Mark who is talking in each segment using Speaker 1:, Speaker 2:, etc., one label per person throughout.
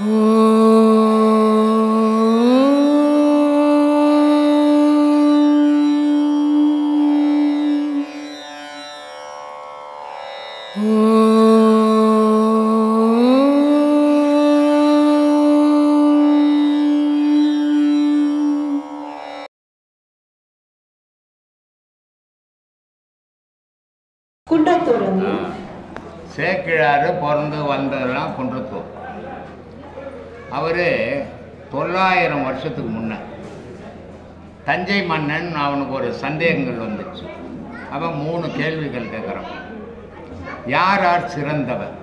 Speaker 1: குன்றத்தூர்
Speaker 2: சேக்கிழார் பிறந்து வந்ததெல்லாம் குன்றத்தூர். அவர் 900 வருஷத்துக்கு முன்ன தஞ்சை மன்னன் அவனுக்கு ஒரு சந்தேகங்கள் வந்துச்சு. அவன் 3 கேள்விகள் கேட்குறான். யார் யார் சிறந்தவர்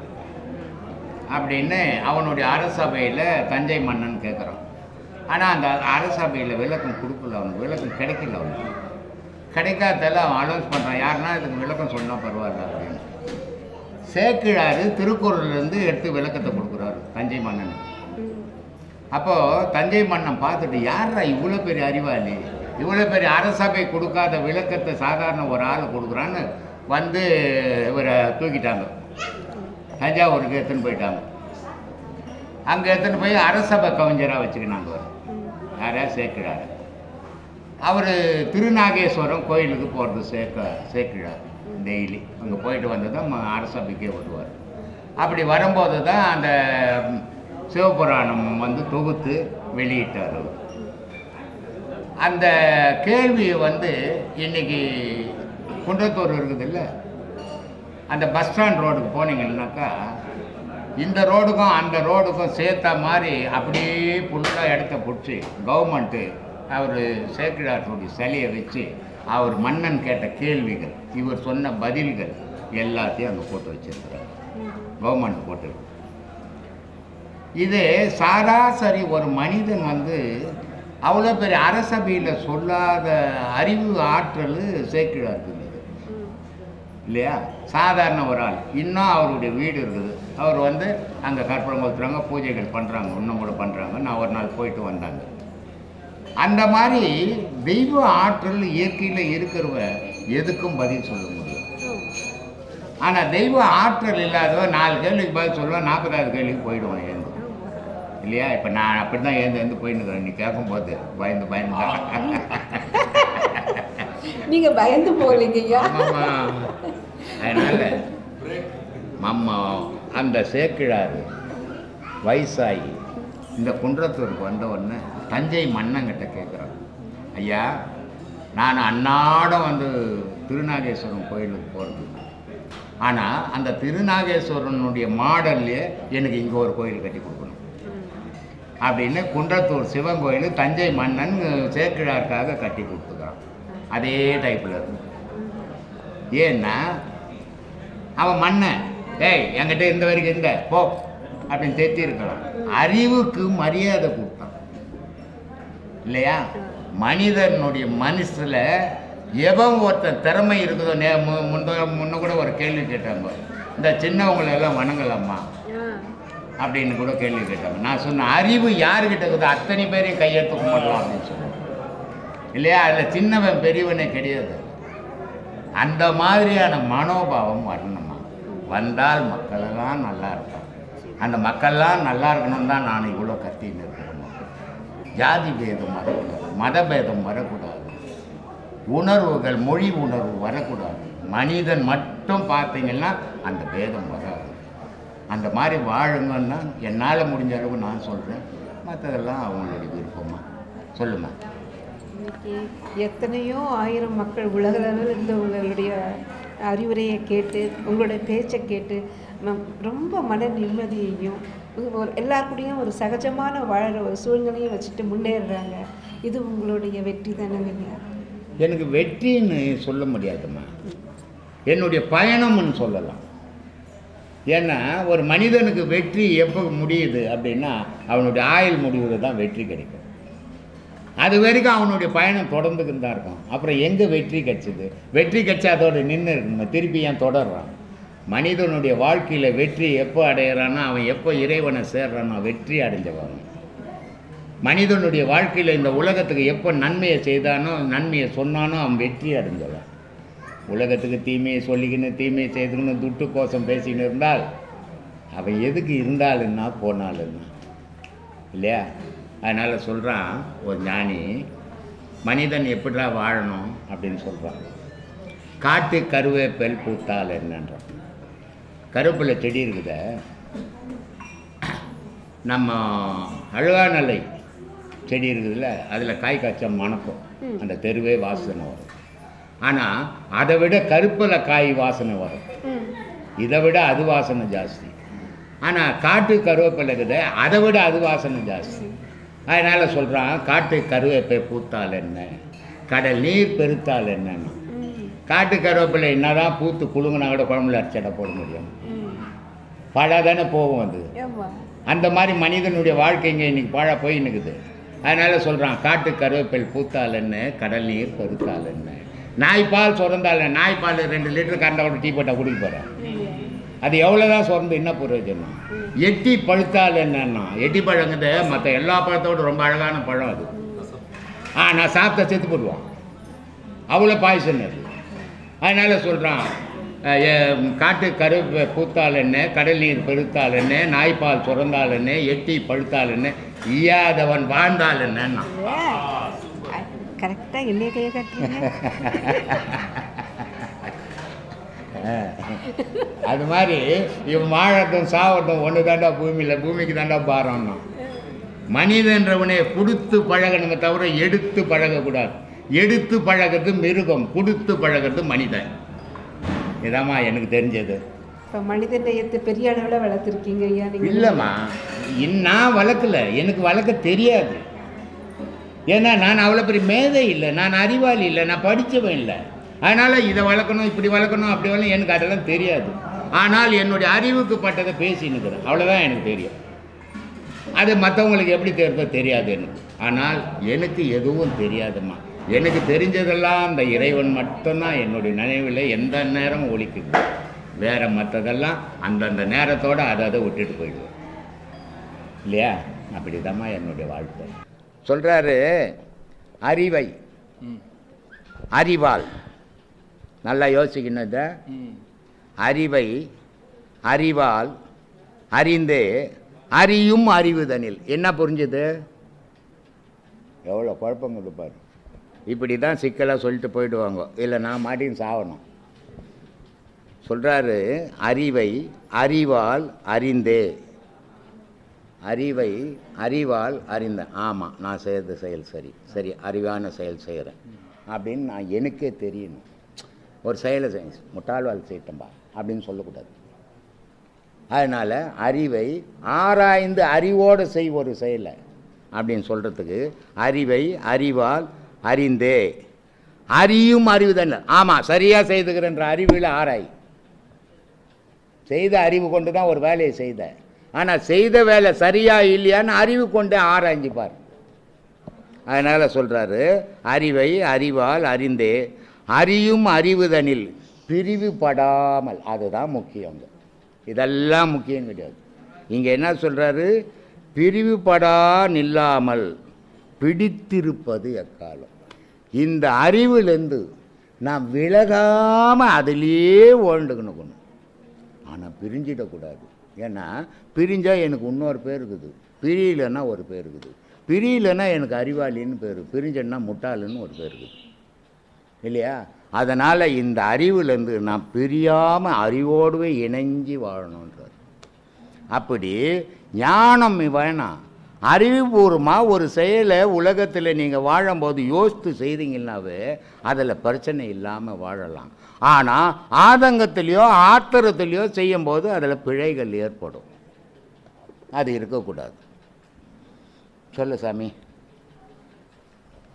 Speaker 2: அப்படின்னு அவனுடைய அரசபையில் தஞ்சை மன்னன் கேட்குறான். ஆனால் அந்த அரசபையில் விளக்கம் கொடுக்கல, அவனுக்கு விளக்கம் கிடைக்கல. அவனுக்கு கிடைக்காதால அவன் அலௌன்ஸ் பண்ணுறான், யாருன்னா இதுக்கு விளக்கம் சொன்னால் பரவாயில்ல அப்படின்னு. சேக்கிழார் திருக்குறள்லேருந்து எடுத்து விளக்கத்தை கொடுக்குறாரு தஞ்சை மன்னன். அப்போது தஞ்சை மன்னன் பார்த்துட்டு, யாரா இவ்வளோ பெரிய அறிவாளி, இவ்வளோ பெரிய அரசபை கொடுக்காத விளக்கத்தை சாதாரண ஒரு ஆள் கொடுக்குறான்னு வந்து இவரை தூக்கிட்டாங்க, தஞ்சாவூருக்கு எடுத்துன்னு போயிட்டாங்க. அங்கே எடுத்துன்னு போய் அரசபை கவிஞராக வச்சுக்கினாங்க. யாரா சேக்கிழார். அவர் திருநாகேஸ்வரம் கோயிலுக்கு போகிறது சேக்கிழார் டெய்லி அங்கே போயிட்டு வந்து தான் அரசபைக்கே வருவார். அப்படி வரும்போது தான் அந்த சிவபுராணம் வந்து தொகுத்து வெளியிட்டார். அந்த கேள்வி வந்து இன்றைக்கி குன்றத்தூர் இருக்குதுல்ல, அந்த பஸ் ஸ்டாண்ட் ரோடுக்கு போனீங்கன்னாக்கா இந்த ரோடுக்கும் அந்த ரோடுக்கும் சேர்த்த மாதிரி அப்படியே ஃபுல்லாக இடத்த பிடிச்சி கவர்மெண்ட்டு அவர் சேக்கிழாருடைய சிலையை வச்சு அவர் மன்னன் கேட்ட கேள்விகள், இவர் சொன்ன பதில்கள் எல்லாத்தையும் அங்கே போட்டு வச்சுருக்கிறார். கவர்மெண்ட் போட்டு இது சராசரி ஒரு மனிதன் வந்து அவ்வளோ பெரிய அரசபையில் சொல்லாத அறிவு ஆற்றல் சேக்கிழாருக்கு இல்லையா. சாதாரண ஒரு ஆள். இன்னும் அவருடைய வீடு இருக்குது. அவர் வந்து அங்கே கற்பனை கொளுத்துறாங்க, பூஜைகள் பண்ணுறாங்க, இன்னும் கூட பண்ணுறாங்க. நான் ஒரு நாள் போயிட்டு வந்தாங்க. அந்த மாதிரி தெய்வ ஆற்றல் இயற்கையில் இருக்கிறவ எதுக்கும் பதில் சொல்ல முடியும். ஆனால் தெய்வ ஆற்றல் இல்லாதவ 4 கேள்விக்கு பதில் சொல்லுவேன், 40வது கேள்விக்கு போயிடுவான் ஏந்து இல்லையா. இப்போ நான் அப்படி தான் ஏந்து போயின்னு நீ கேட்கும்போது பயந்து
Speaker 1: நீங்கள் பயந்து போகலீங்கய்யா.
Speaker 2: அதனால் அந்த சேக்கிழார் வயசாகி இந்த குன்றத்தூருக்கு வந்த உடனே தஞ்சை மன்னங்கிட்ட கேட்குறான், ஐயா நான் அன்னாடம் வந்து திருநாகேஸ்வரம் கோயிலுக்கு போகிறது, ஆனால் அந்த திருநாகேஸ்வரனுடைய மாடல்லையே எனக்கு இங்கே ஒரு கோயில் கட்டி கொடுக்கணும் அப்படின்னு குன்றத்தூர் சிவன் கோயில் தஞ்சை மன்னன் சேக்கிழாருக்காக கட்டி கொடுத்துக்கிறான். அதே டைப்பில் இருக்கு. ஏன்னா அவன் மன்னன், ஏய் என்கிட்ட இந்த வரைக்கும் இருந்த போ அப்படின்னு தேத்திருக்கலாம். அறிவுக்கு மரியாதை கொடுத்தான் இல்லையா. மனிதனுடைய மனசில் எவன் ஒருத்தன் திறமை இருக்குதோ, முன்ன கூட ஒரு கேள்வி கேட்டாங்க, இந்த சின்னவங்களை எல்லாம் வணங்கலாமா அப்படின்னு கூட கேள்வி கேட்டாங்க. நான் சொன்ன அறிவு யாருக்கிட்ட இருக்குதோ அத்தனை பேரையும் கையெழுத்து கும்பிடலாம் அப்படின்னு சொன்னேன் இல்லையா. அதில் சின்னவன் பெரியவனே கிடையாது. அந்த மாதிரியான மனோபாவம் வரணுமா, வந்தால் மக்களெல்லாம் நல்லா இருப்பான். அந்த மக்கள்லாம் நல்லா இருக்கணும் தான் நான் இவ்வளோ கத்தின்னு இருக்கணும். ஜாதி பேதம் வரக்கூடாது, மதபேதம் வரக்கூடாது, உணர்வுகள் மொழி உணர்வு வரக்கூடாது. மனிதன் மட்டும் பார்த்தீங்கன்னா அந்த பேதம் வராது. அந்த மாதிரி வாழுங்கன்னா என்னால் முடிஞ்ச அளவு நான் சொல்கிறேன். மற்றதெல்லாம் அவங்களுடைய விருப்பமா. சொல்லுமா.
Speaker 1: எத்தனையோ ஆயிரம் மக்கள் உலகளவில் இருந்து உங்களுடைய அறிவுரையை கேட்டு உங்களுடைய பேச்சை கேட்டு ரொம்ப மன நிம்மதியையும் எல்லாருக்கூடையும் ஒரு சகஜமான வாழற ஒரு சூழ்நிலையும் வச்சுட்டு முன்னேறுறாங்க. இது உங்களுடைய வெற்றி தானேங்க.
Speaker 2: எனக்கு வெற்றின்னு சொல்ல முடியாதும்மா, என்னுடைய பயணம்னு சொல்லலாம். ஏன்னா ஒரு மனிதனுக்கு வெற்றி எப்போ முடியுது அப்படின்னா அவனுடைய ஆயுள் முடிவில் தான் வெற்றி கிடைக்கும். அது வரைக்கும் அவனுடைய பயணம் தொடர்ந்துக்கிட்டு தான் இருக்கும். அப்புறம் எங்கே வெற்றி கிடைச்சிது? வெற்றி கிடைச்சா அதோட நின்று இருக்கணும், திருப்பி ஏன் தொடர்றான்? மனிதனுடைய வாழ்க்கையில் வெற்றி எப்போ அடையிறானோ, அவன் எப்போ இறைவனை சேர்றானோ வெற்றி அடைஞ்சவன். மனிதனுடைய வாழ்க்கையில் இந்த உலகத்துக்கு எப்போ நன்மையை செய்தானோ, நன்மையை சொன்னானோ அவன் வெற்றி அடைஞ்சவன். உலகத்துக்கு தீமையை சொல்லிக்கின்னு தீமையை செய்துக்கின்னு துட்டு கோஷம் பேசிக்கின்னு இருந்தால் அவன் எதுக்கு இருந்தாலுன்னா போனாலுன்னா இல்லையா? அதனால் சொல்கிறான் ஒரு ஞானி, மனிதன் எப்படிடா வாழணும் அப்படின்னு சொல்கிறான். காட்டு கருவேப்பில் பூத்தால் என்னன்றான். கருவேப்பிலை செடி இருக்குத, நம்ம அழுகாநலை செடி இருக்குதுல்ல, அதில் காய் காய்ச்சா மணக்கும், அந்த தெருவே வாசனை வரும். ஆனால் அதை விட கருப்பில் காய் வாசனை வரும், இதை விட அது வாசனை ஜாஸ்தி. ஆனால் காட்டு கருவேப்பிலை இருக்குது, அதை விட அது வாசனை ஜாஸ்தி. அதனால் சொல்கிறான், காட்டு கருவேப்பை பூத்தால் என்ன, கடல் நீர் பெருத்தால் என்னன்னா. காட்டு கருவேப்பிலை என்னதான் பூத்து குழுங்குனா கூட குழம்புல அரைச்சடை போட முடியும், பழா தானே போகும் அது. அந்த மாதிரி மனிதனுடைய வாழ்க்கைங்க இன்னைக்கு பழா போய் நிற்குது. அதனால் சொல்கிறான், காட்டு கருவேப்பில் பூத்தால் என்ன, கடல் நீர் பெருத்தால் என்ன. நாய்ப்பால் சுரந்தால், நாய்ப்பால் 2 லிட்டர் கறந்தோட டீ போட்டால் குடிக்க போகிறேன், அது எவ்வளோதான் சுரந்து என்ன பிரயோஜனம். எட்டி பழுத்தால் என்னன்னா, எட்டி பழங்குது மற்ற எல்லா பழத்தோடு ரொம்ப அழகான பழம் அது. நான் சாப்பிட்டா செத்து போடுவான், அவ்வளோ பாய்சன் அது. அதனால் சொல்கிறான், காட்டு கருவேப்பை பூத்தால் என்ன, கடல் நீர் பெருத்தால் என்ன, நாய்ப்பால் சுரந்தால் என்ன, எட்டி பழுத்தால் என்ன, ஈயாதவன் வாழ்ந்தால் என்னன்னா.
Speaker 1: கரெக்டாக என்னைய கட்டுறீங்க.
Speaker 2: அது மாதிரி இவன் வாழட்டும் சாவட்டும் ஒன்று தாண்டா பூமியில், பூமிக்கு தாண்டா பாரம்னா. மனிதன்றவனே கொடுத்து பழகணுமே தவிர எடுத்து பழகக்கூடாது. எடுத்து பழகிறது மிருகம், கொடுத்து பழகிறது மனிதன். இதாம்மா எனக்கு தெரிஞ்சது.
Speaker 1: இப்போ மனித நேயத்தை பெரிய அளவில் வளர்த்துருக்கீங்க ஐயா நீங்கள்.
Speaker 2: இல்லைம்மா, நான் வளர்க்கல, எனக்கு வளர்க்க தெரியாது. ஏன்னா நான் அவ்வளோ பெரிய மேதை இல்லை, நான் அறிவாளி இல்லை, நான் படித்தவன் இல்லை. அதனால் இதை வளர்க்கணும், இப்படி வளர்க்கணும், அப்படி வளர்க்கணும், எனக்கு அதெல்லாம் தெரியாது. ஆனால் என்னுடைய அறிவுக்கு பட்டதை பேசினுக்கிறேன், அவ்வளோதான் எனக்கு தெரியும். அது மற்றவங்களுக்கு எப்படி தெரியுதோ தெரியாது எனக்கு. ஆனால் எனக்கு எதுவும் தெரியாதும்மா. எனக்கு தெரிஞ்சதெல்லாம் அந்த இறைவன் மட்டும்தான் என்னுடைய நினைவில் எந்த நேரமும் ஒழிக்குது. வேறு மற்றதெல்லாம் அந்தந்த நேரத்தோடு அதை விட்டுட்டு போயிடுவேன் இல்லையா? அப்படி தான்மா என்னுடைய வாழ்க்கை. சொல்கிறாரு, அறிவை அறிவால், நல்லா யோசிக்கணும். அறிவை அறிவால் அறிந்தே அறியும் அறிவுதனில். என்ன புரிஞ்சுது? எவ்வளோ குழப்பம் கொடுப்பார். இப்படி தான் சிக்கலாக சொல்லிட்டு போயிடுவாங்க, இல்லை நான் மாட்டின்னு சாகணும். சொல்கிறாரு, அறிவை அறிவால் அறிந்தே, அறிவை அறிவால் அறிந்த. ஆமாம், நான் செய்கிறது செயல் சரி, சரி அறிவான செயல் செய்கிறேன் அப்படின்னு நான் எனக்கே தெரியணும். ஒரு செயலை முட்டாள்வாள் செய்யட்டம்பா அப்படின்னு சொல்லக்கூடாது. அதனால் அறிவை ஆராய்ந்து அறிவோடு செய் ஒரு செயலை அப்படின்னு சொல்கிறதுக்கு, அறிவை அறிவால் அறிந்தே அறியும் அறிவு தானே. ஆமாம், சரியாக செய்துக்கிறன்ற அறிவில் ஆராய். செய்த அறிவு கொண்டு தான் ஒரு வேலையை செய்த, ஆனால் செய்த வேலை சரியா இல்லையான்னு அறிவு கொண்டு ஆராய்ஞ்சிப்பார். அதனால் சொல்கிறாரு, அறிவை அறிவால் அறிந்தே அறியும் அறிவுதனில் பிரிவுபடாமல். அதுதான் முக்கியம். இதெல்லாம் முக்கியம் கிடையாது. இங்கே என்ன சொல்கிறாரு? பிரிவுபடா நில்லாமல் பிடித்திருப்பது எக்காலம். இந்த அறிவிலேருந்து நான் விலகாமல் அதிலேயே ஓண்டுக்கணும். ஆனால் பிரிஞ்சிடக்கூடாது. ஏன்னா பிரிஞ்சால் எனக்கு இன்னொரு பேர் இருக்குது, பிரியலைன்னா ஒரு பேர் இருக்குது. பிரியலைன்னா எனக்கு அறிவாளின்னு பேர், பிரிஞ்சன்னா முட்டாளுன்னு ஒரு பேர் இருக்குது இல்லையா? அதனால் இந்த அறிவுலேருந்து நான் பிரியாமல் அறிவோடுவே இணைஞ்சி வாழணுன்றார். அப்படி ஞானம் வேணாம், அறிவுபூர்வமாக ஒரு செயலை உலகத்தில் நீங்கள் வாழும்போது யோசித்து செய்தீங்கன்னாவே அதில் பிரச்சனை இல்லாமல் வாழலாம். ஆனால் ஆதங்கத்திலையோ ஆத்திரத்திலையோ செய்யும்போது அதில் பிழைகள் ஏற்படும். அது இருக்கக்கூடாது. சொல்லு சாமி.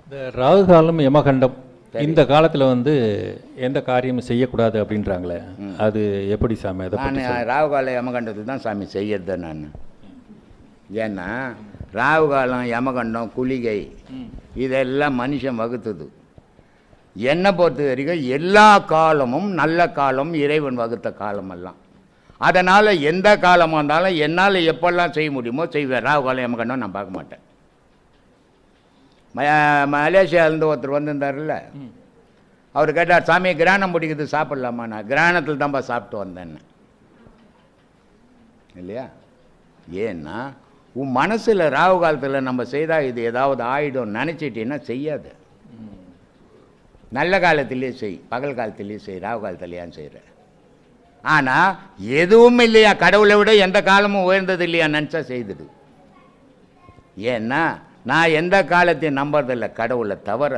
Speaker 3: இந்த ராகு காலம் யமகண்டம் இந்த காலத்தில் எந்த காரியமும் செய்யக்கூடாது அப்படின்றாங்களே, அது எப்படி சாமி?
Speaker 2: நான் ராகு காலம் யமகண்டத்துக்கு தான் சாமி செய்யறது நான். ஏன்னா ராகு காலம் யமகண்டம் குளிகை இதெல்லாம் மனுஷன் வகுத்தது. என்னை பொறுத்த வரைக்கும் எல்லா காலமும் நல்ல காலம், இறைவன் வகுத்த காலமெல்லாம். அதனால் எந்த காலமாக இருந்தாலும் என்னால் எப்பெல்லாம் செய்ய முடியுமோ செய்வேன். ராகு காலம் யமகண்டம் நான் பார்க்க மாட்டேன். மலேசியாவிலேருந்து ஒருத்தர் வந்திருந்தார்ல, அவர் கேட்டார், சாமி கிராணம் பிடிக்கிறது சாப்பிட்லாமா? நான் கிராணத்தில் தான்ப்பா சாப்பிட்டு வந்தேன்னு இல்லையா? ஏன்னா உன் மனசில் ராகு காலத்தில் நம்ம செய்தால் இது ஏதாவது ஆகிடும் நினச்சிட்டின்னா செய்யாது. நல்ல காலத்திலேயே செய், பகல் காலத்திலேயே செய், ராகு காலத்திலேயான்னு செய்கிற. ஆனால் எதுவும் இல்லையா, கடவுளை விட எந்த காலமும் உயர்ந்தது இல்லையா நினச்சா செய்துடு. ஏன்னா நான் எந்த காலத்தையும் நம்புறதில்லை கடவுளை தவிர.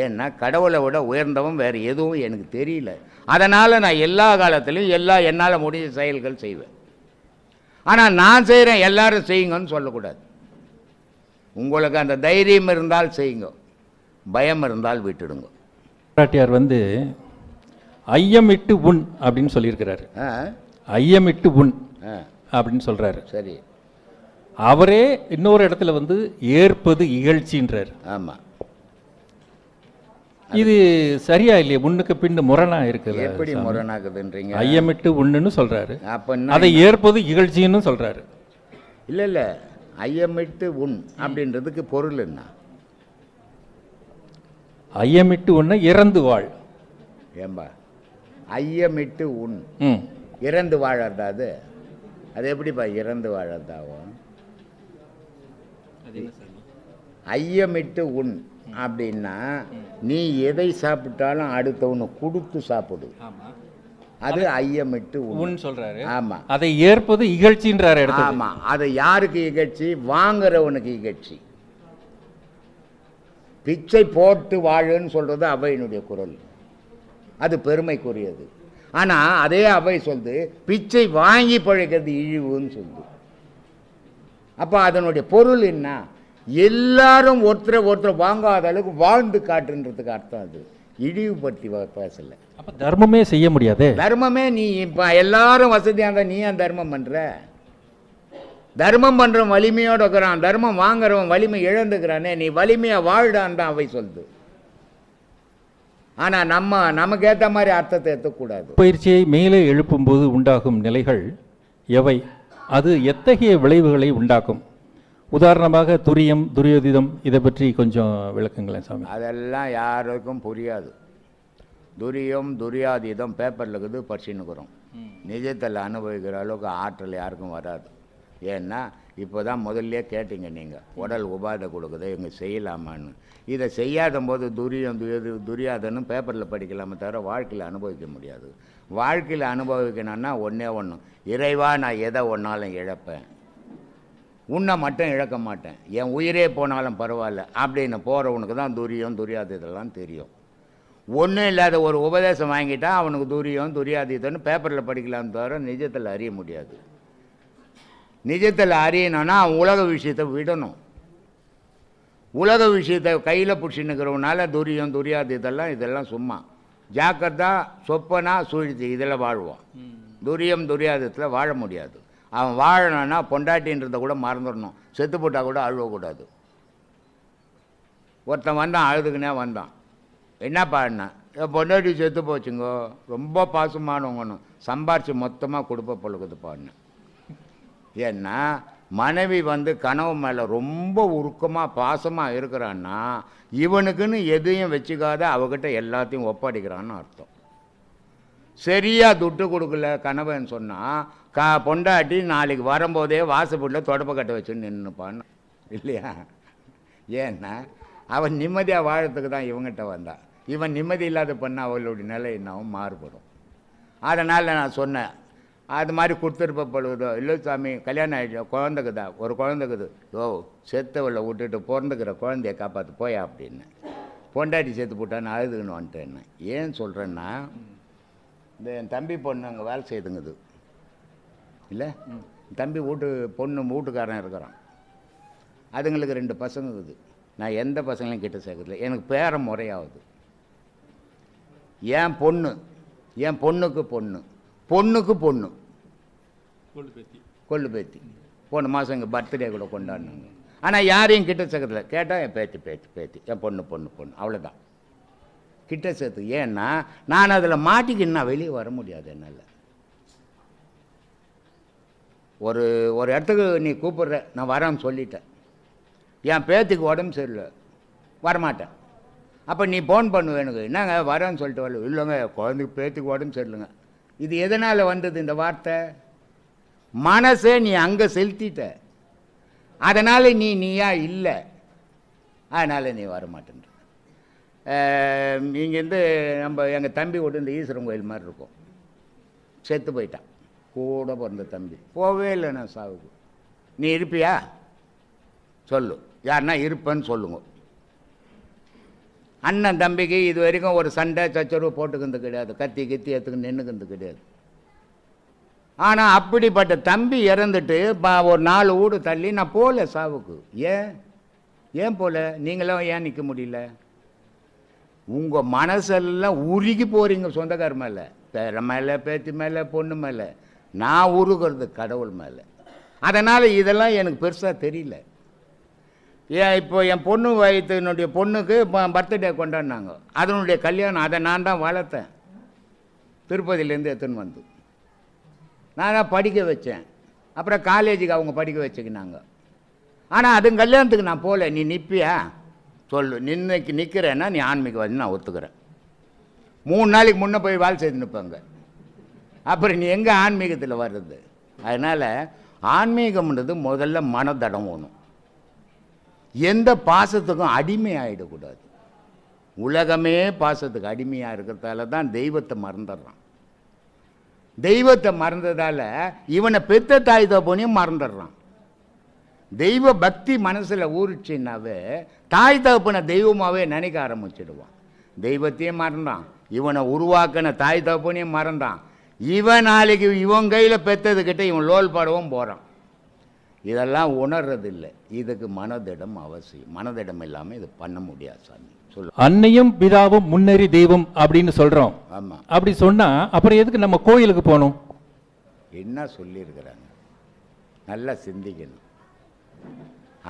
Speaker 2: ஏன்னா கடவுளை விட உயர்ந்தவன் வேறு எதுவும் எனக்கு தெரியல. அதனால் நான் எல்லா காலத்திலையும் என்னால் முடிஞ்ச செயல்கள் செய்வேன். ஆனால் நான் செய்கிறேன் எல்லாரும் செய்யுங்கன்னு சொல்லக்கூடாது. உங்களுக்கு அந்த தைரியம் இருந்தால் செய்யுங்க, பயம் இருந்தால் விட்டுடுங்க.
Speaker 3: பாட்டியார் ஐயமிட்டு உண் அப்படின்னு சொல்லியிருக்கிறாரு. ஐயமிட்டு உண் அப்படின்னு சொல்றாரு.
Speaker 2: சரி,
Speaker 3: அவரே இன்னொரு இடத்துல ஏற்பது இகழ்ச்சின்றார்.
Speaker 2: ஆமாம்,
Speaker 3: இது சரியா இல்லையா? முன்னுக்கு பின்னு முரணா இருக்குது.
Speaker 2: எப்படி முரணாக்குதுன்றீங்க?
Speaker 3: ஐயமிட்டு உண்ணுன்னு சொல்றாரு,
Speaker 2: அப்போ
Speaker 3: அதை ஏற்பது இகழ்ச்சின்னு சொல்றாரு.
Speaker 2: இல்லை இல்லை, ஐயமிட்டு உண் அப்படின்றதுக்கு பொருள் என்ன?
Speaker 3: ஐயமிட்டு உண்ண இறந்து வாழ்.
Speaker 2: ஏம்பா ஐயமிட்டு உண் இறந்து வாழறதா? அது எப்படிப்பா இறந்து வாழறதாவும்? ஐயமிட்டு உண் அப்படின்னா நீ எதை சாப்பிட்டாலும் அடுத்தவனு கொடுத்து சாப்பிடு, அது ஐயமிட்டு உண் சொல்றாரு. ஆமா,
Speaker 3: அதை ஏற்பது இகழ்ச்சின்றாரு.
Speaker 2: ஆமா, அது யாருக்கு இகழ்ச்சி? வாங்குறவனுக்கு இகழ்ச்சி. பிச்சை போட்டு வாழுன்னு சொல்றது அவையினுடைய குரல், அது பெருமைக்குரியது. ஆனால் அதே அவை சொல்லுது பிச்சை வாங்கி பழைக்கிறது இழிவுன்னு சொல்லுது. அப்போ அதனுடைய பொருள் என்ன? எல்லாரும் ஒருத்தரை வாங்காத அளவுக்கு வாழ்ந்து காட்டுன்றதுக்கு அர்த்தம். அது இழிவுபடுத்தி பேசல.
Speaker 3: அப்போ தர்மமே செய்ய முடியாது.
Speaker 2: தர்மமே நீ இப்போ எல்லாரும் வசதியாக இருந்தால் நீ ஏன் தர்மம் பண்ணுற? தர்மம் பண்ணுறவன் வலிமையோடு இருக்கிறான், தர்மம் வாங்குறவன் வலிமை இழந்துக்கிறானே. நீ வலிமையாக வாழ்டான் தான் அவை சொல்லுது. ஆனால் நமக்கு ஏற்ற மாதிரி அர்த்தத்தை எடுத்துக்கூடாது.
Speaker 3: பயிற்சியை மேலே எழுப்பும்போது உண்டாகும் நிலைகள் எவை? அது எத்தகைய விளைவுகளை உண்டாக்கும்? உதாரணமாக துரியம், துரியோதிதம், இதை பற்றி கொஞ்சம் விளக்குங்களேன் சாமி.
Speaker 2: அதெல்லாம் யாருக்கும் புரியாது. துரியம் துரியாதீதம் பேப்பரில் இருக்குது, படிச்சுன்னுக்குறோம். நிஜத்தில் அனுபவிக்கிற அளவுக்கு ஆற்றல் யாருக்கும் வராது. ஏன்னா இப்போ தான் முதல்ல கேட்டீங்க நீங்கள், உடல் உபாதை கொடுக்குது இவங்க செய்யலாமான்னு. இதை செய்யாத போது துரியம் துரியாதனும் பேப்பரில் படிக்கலாமே தவிர வாழ்க்கையில் அனுபவிக்க முடியாது. வாழ்க்கையில் அனுபவிக்கணும்னா ஒன்றே ஒன்று, இறைவா நான் எதை ஒன்றாலும் இழப்பேன், உன்னை மட்டும் இழக்க மாட்டேன், என் உயிரே போனாலும் பரவாயில்ல அப்படின்னு போகிறவனுக்கு தான் துரியம் துரியாதீதெல்லாம் தெரியும். ஒன்றும் இல்லாத ஒரு உபதேசம் வாங்கிட்டா அவனுக்கு துரியம் துரியாதீதன்னு பேப்பரில் படிக்கலான்னு தவிர நிஜத்தில் அறிய முடியாது. நிஜத்தில் அறியணும்னா அவன் உலக விஷயத்தை விடணும். உலக விஷயத்தை கையில் பிடிச்சின்னுக்கிறவனால துரியம் துரியாதீதெல்லாம் இதெல்லாம் சும்மா ஜாக்கிரதா சொப்பனா சூழ்ச்சி இதில் வாழ்வான். துரியம் துரியாதத்தில் வாழ முடியாது. அவன் வாழணும்னா பொண்டாட்டின்றதை கூட மறந்துடணும், செத்து போட்டால் கூட அழுவக்கூடாது. ஒருத்தன் வந்தான், அழுதுக்குனே வந்தான். என்னப்பா என்ன? பொண்டாட்டி செத்து போச்சுங்கோ, ரொம்ப பாசமானவங்கன்னு சம்பாரிச்சு மொத்தமாக கொடுப்ப பொழுகுதுப்பான்னு. ஏன்னா மனைவி கனவு மேலே ரொம்ப உருக்கமாக பாசமாக இருக்கிறான்னா இவனுக்குன்னு எதையும் வச்சுக்காத அவகிட்ட எல்லாத்தையும் ஒப்படைக்கிறான்னு அர்த்தம். சரியாக துட்டு கொடுக்கல கணவன் சொன்னால் பொண்டாட்டி நாளைக்கு வரும்போதே வாசப்படியில் தொடப்ப கட்ட வச்சுன்னு நின்றுப்பான்னு இல்லையா? ஏன்னா அவன் நிம்மதியாக வாழறதுக்கு தான் இவங்கிட்ட வந்தான். இவன் நிம்மதி இல்லாத பண்ண அவளுடைய நிலை என்னாவும் மாறுபடும். அதனால் நான் சொன்னேன், அது மாதிரி கொடுத்துருப்ப பொழுதோ இல்லை சாமி கல்யாணம் ஆகிடுச்சோ, குழந்தைக்குதா, ஒரு குழந்தைக்குது, ஓ செத்தவளை விட்டுட்டு பிறந்துக்கிற குழந்தைய காப்பாற்று போயா அப்படின்னு. பொண்டாட்டி செத்து போட்டான்னு அழுதுன்னு வந்துட்டேன்னு. ஏன் சொல்கிறேன்னா, இந்த என் தம்பி பொண்ணு அங்கே வேலை செய்துங்குது இல்லை, தம்பி வீட்டுக்காரன் இருக்கிறான். அதுங்களுக்கு 2 பசங்க இருக்குது. நான் எந்த பசங்களையும் கிட்ட சேர்க்கறதில்ல, எனக்கு பேர முறையாகுது. என் பொண்ணுக்கு பொண்ணு கொள்ளு பேத்தி போன மாதம் எங்கள் பர்த்டே கூட கொண்டாடினாங்க. ஆனால் யாரையும் கிட்ட சேர்க்கறதில்ல. கேட்டால் என் பேத்தி என் பொண்ணு அவ்வளோதான் கிட்ட சேர்த்து. ஏன்னா நான் அதில் மாட்டிக்கின்னா வெளியே வர முடியாது என்னால். ஒரு இடத்துக்கு நீ கூப்பிட்ற, நான் வரேன்னு சொல்லிட்டேன், என் பேத்திக்கு உடம்பு சரியில்லை வரமாட்டேன். அப்போ நீ ஃபோன் பண்ணுவேனுக்கு, என்னங்க வரேன்னு சொல்லிட்டு வரல. இல்லைங்க குழந்தைக்கு பேத்திக்கு உடம்பு சரியில்லைங்க. இது எதனால் வந்தது இந்த வார்த்தை? மனசே நீ அங்கே செலுத்திட்ட. அதனால் நீயா இல்லை, அதனால் நீ வரமாட்டேன்ற. இங்கேருந்து நம்ம எங்கள் தம்பி விட்டு இந்த ஈஸ்வரன் கோயில் மாதிரி இருக்கும், செத்து போயிட்டான். கூட பிறந்த தம்பி போகவே இல்லை நான் சாவுக்கு. நீ இருப்பியா சொல்லு, யாருன்னா இருப்பேன்னு சொல்லுங்க. அண்ணன் தம்பிக்கு இது வரைக்கும் ஒரு சண்டை சச்சரவு போட்டுக்கிறது கிடையாது, கத்தி கத்தி எடுத்துக்கு நின்றுக்கிறது கிடையாது. ஆனால் அப்படிப்பட்ட தம்பி இறந்துட்டு ஒரு 4 வீடு தள்ளி நான் போகல சாவுக்கு. ஏன் போகல? நீங்களும் ஏன் நிற்க முடியல? உங்கள் மனசெல்லாம் உருகி போகிறீங்க சொந்தக்கார மேலே, பேர மேலே, பேத்தி மேலே, பொண்ணு மேலே. நான் உருகிறது கடவுள் மேலே. அதனால் இதெல்லாம் எனக்கு பெருசாக தெரியல. இப்போ என் பொண்ணு வயத்தினுடைய பொண்ணுக்கு பர்த்டே கொண்டாடினாங்க, அதனுடைய கல்யாணம். அதை நான் தான் வளர்த்தேன், திருப்பதியிலேருந்து எடுத்துன்னு வந்து நான் தான் படிக்க வச்சேன். அப்புறம் காலேஜுக்கு அவங்க படிக்க வச்சுக்கினாங்க. ஆனால் அதுங்க கல்யாணத்துக்கு நான் போகல. நீ நிற்பியா சொல்லு. நின்னைக்கு நிற்கிறேன்னா நீ ஆன்மீகவாதி நான் ஒத்துக்கிறேன். 3 நாளைக்கு முன்னே போய் வேலை செய்து நிற்பாங்க. அப்புறம் நீ எங்கே ஆன்மீகத்தில் வர்றது? அதனால் ஆன்மீகம்ன்றது முதல்ல மனதடம் வேணும். எந்த பாசத்துக்கும் அடிமை ஆகிடக்கூடாது. உலகமே பாசத்துக்கு அடிமையாக இருக்கிறதால தான் தெய்வத்தை மறந்துடுறான். தெய்வத்தை மறந்ததால் இவனை பெத்த தாய் தகப்பனையும் மறந்துடுறான். தெய்வ பக்தி மனசில் ஊறிச்சின்னாவே தாய் தகப்பனை தெய்வமாகவே நினைக்க ஆரம்பிச்சிடுவான். தெய்வத்தையும் மறந்தான், இவனை உருவாக்கின தாய் தகப்பனையும் மறந்தான். இவன் நாளைக்கு இவன் கையில் பெற்றதுக்கிட்ட இவன் லோல் பாடவும் போகிறான். இதெல்லாம் உணர்றதில்லை. இதுக்கு மனதிடம் அவசியம். மனதிடம் இல்லாமல் இது பண்ண முடியாது சாமி. சொல்லு.
Speaker 3: அன்னையும் பிதாவும் முன்னறி தெய்வம் அப்படின்னு சொல்றோம்.
Speaker 2: ஆமாம்.
Speaker 3: அப்படி சொன்னா அப்புறம் எதுக்கு நம்ம கோயிலுக்கு போகணும்?
Speaker 2: என்ன சொல்லியிருக்கிறாங்க, நல்லா சிந்திக்கணும்.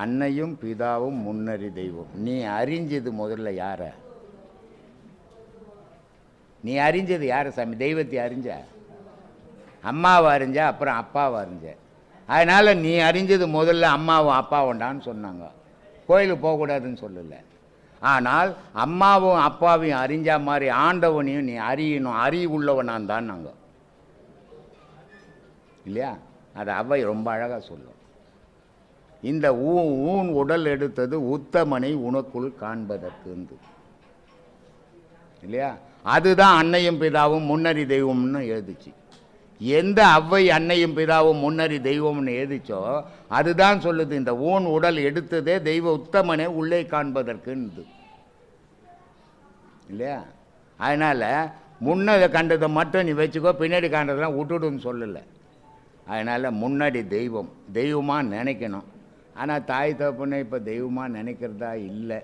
Speaker 2: அன்னையும் பிதாவும் முன்னறி தெய்வம். நீ அறிஞ்சது முதல்ல யார? நீ அறிஞ்சது யார சாமி? தெய்வத்தை அறிஞ்ச, அம்மாவை அறிஞ்ச, அப்புறம் அப்பாவை அறிஞ்ச. அதனால் நீ அறிஞ்சது முதல்ல அம்மாவும் அப்பாவுண்டான்னு சொன்னாங்க. கோயிலுக்கு போகக்கூடாதுன்னு சொல்லலை. ஆனால் அம்மாவும் அப்பாவையும் அறிஞ்ச மாதிரி ஆண்டவனையும் நீ அறியணும். அறிவுள்ளவனான் தான் நாங்கள் இல்லையா? அது அவை ரொம்ப அழகாக சொல்லும். இந்த ஊன் உடல் எடுத்தது உத்தமனை உனக்குள் காண்பதற்கு இல்லையா? அதுதான் அன்னையும் பிதாவும் முன்னறி தெய்வம்னு எழுதிச்சு. எந்த அவ்வை அன்னையும் பிதாவும் முன்னறி தெய்வம்னு எழுதிச்சோ அதுதான் சொல்லுது இந்த ஊன் உடல் எடுத்ததே தெய்வ உத்தமனை உள்ளே காண்பதற்கு இல்லையா? அதனால் முன்னதை கண்டதை மட்டும் நீ வச்சுக்கோ, பின்னாடி கண்டதெல்லாம் விட்டுடுன்னு சொல்லலை. அதனால் முன்னாடி தெய்வம் தெய்வமாக நினைக்கணும். ஆனால் தாய் தகப்பனை இப்போ தெய்வமாக நினைக்கிறதா இல்லை,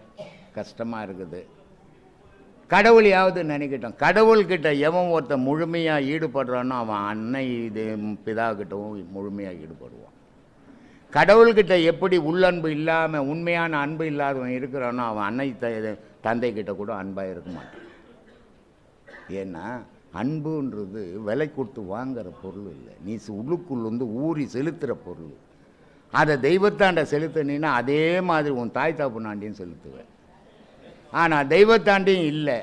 Speaker 2: கஷ்டமாக இருக்குது. கடவுளையாவது நினைக்கட்டும். கடவுள்கிட்ட எவன் ஒருத்தன் முழுமையாக ஈடுபடுறானோ அவன் அன்னை பிதாக்கிட்டவும் முழுமையாக ஈடுபடுவான். கடவுள்கிட்ட எப்படி உள்ளன்பு இல்லாமல் உண்மையான அன்பு இல்லாதவன் இருக்கிறானோ அவன் அன்னை தந்தைக்கிட்ட கூட அன்பாக இருக்க மாட்டான். ஏன்னா அன்புன்றது விலை கொடுத்து வாங்குகிற பொருள் இல்லை, நீ உள்ளுக்குள் வந்து ஊறி செலுத்துகிற பொருள். அதை தெய்வத்தாண்ட செலுத்தினா அதே மாதிரி உன் தாய் தகப்பனாண்டியும் செலுத்துவேன். ஆனால் தெய்வத்தாண்டியும் இல்லை,